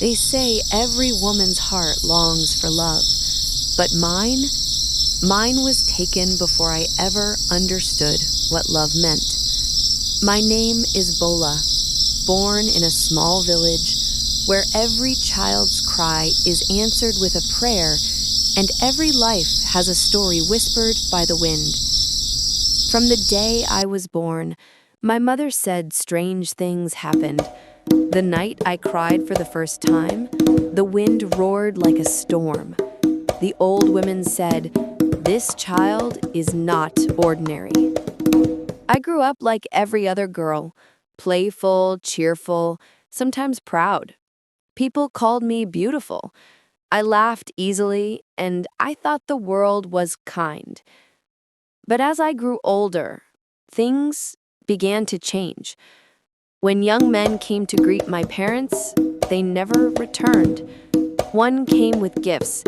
They say every woman's heart longs for love, but mine was taken before I ever understood what love meant. My name is Bola, born in a small village where every child's cry is answered with a prayer and every life has a story whispered by the wind. From the day I was born, my mother said strange things happened. The night I cried for the first time, the wind roared like a storm. The old women said, "This child is not ordinary." I grew up like every other girl, playful, cheerful, sometimes proud. People called me beautiful. I laughed easily, and I thought the world was kind. But as I grew older, things began to change. When young men came to greet my parents, they never returned. One came with gifts,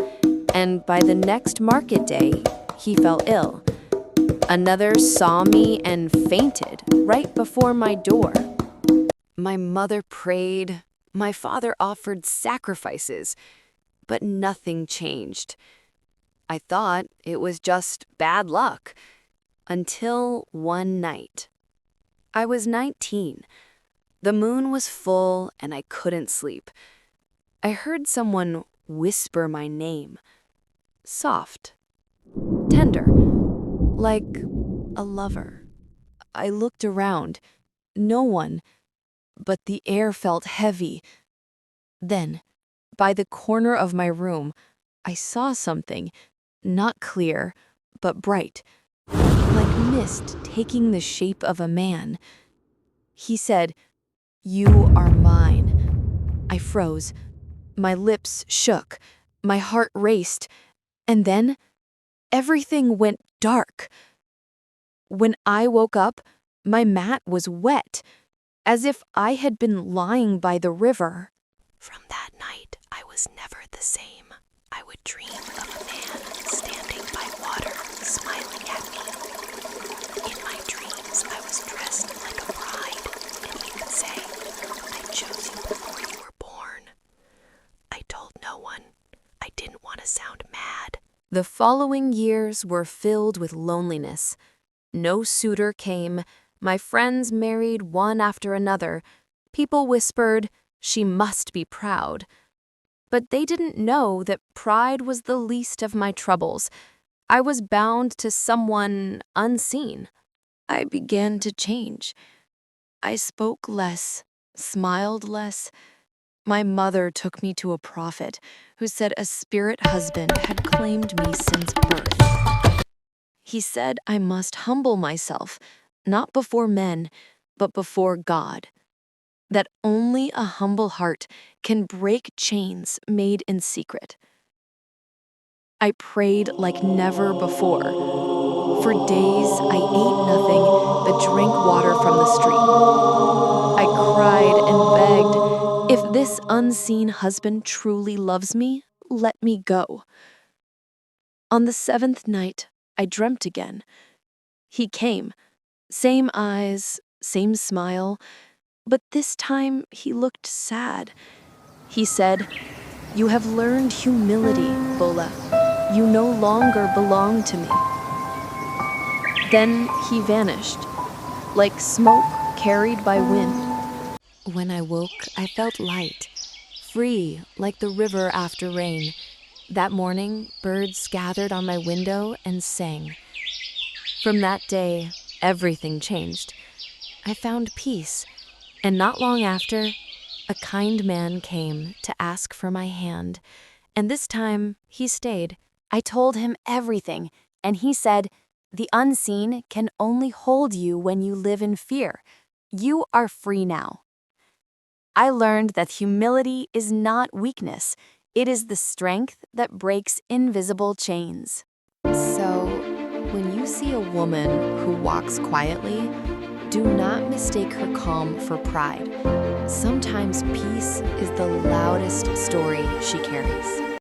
and by the next market day, he fell ill. Another saw me and fainted right before my door. My mother prayed, my father offered sacrifices, but nothing changed. I thought it was just bad luck, until one night. I was 19. The moon was full and I couldn't sleep. I heard someone whisper my name. Soft, tender, like a lover. I looked around. No one, but the air felt heavy. Then, by the corner of my room, I saw something, not clear, but bright, like mist taking the shape of a man. He said, "You are mine." I froze. My lips shook. My heart raced. And then, everything went dark. When I woke up, my mat was wet, as if I had been lying by the river. From that night, I was never the same. I would dream of a man standing by water, smiling at me. In my dreams, I was dressed like a bride, and he would say, "I chose you before you were born." I told no one. I didn't want to sound mad. The following years were filled with loneliness. No suitor came. My friends married one after another. People whispered, "She must be proud." But they didn't know that pride was the least of my troubles. I was bound to someone unseen. I began to change. I spoke less, smiled less. My mother took me to a prophet who said a spirit husband had claimed me since birth. He said I must humble myself, not before men, but before God. That only a humble heart can break chains made in secret. I prayed like never before. For days, I ate nothing but drank water from the stream. I cried and begged, "If this unseen husband truly loves me, let me go." On the 7th night, I dreamt again. He came, same eyes, same smile, but this time he looked sad. He said, "You have learned humility, Bola. You no longer belong to me." Then he vanished, like smoke carried by wind. When I woke, I felt light, free like the river after rain. That morning, birds gathered on my window and sang. From that day, everything changed. I found peace, and not long after, a kind man came to ask for my hand, and this time he stayed. I told him everything, and he said, "The unseen can only hold you when you live in fear. You are free now." I learned that humility is not weakness. It is the strength that breaks invisible chains. So, when you see a woman who walks quietly, do not mistake her calm for pride. Sometimes peace is the loudest story she carries.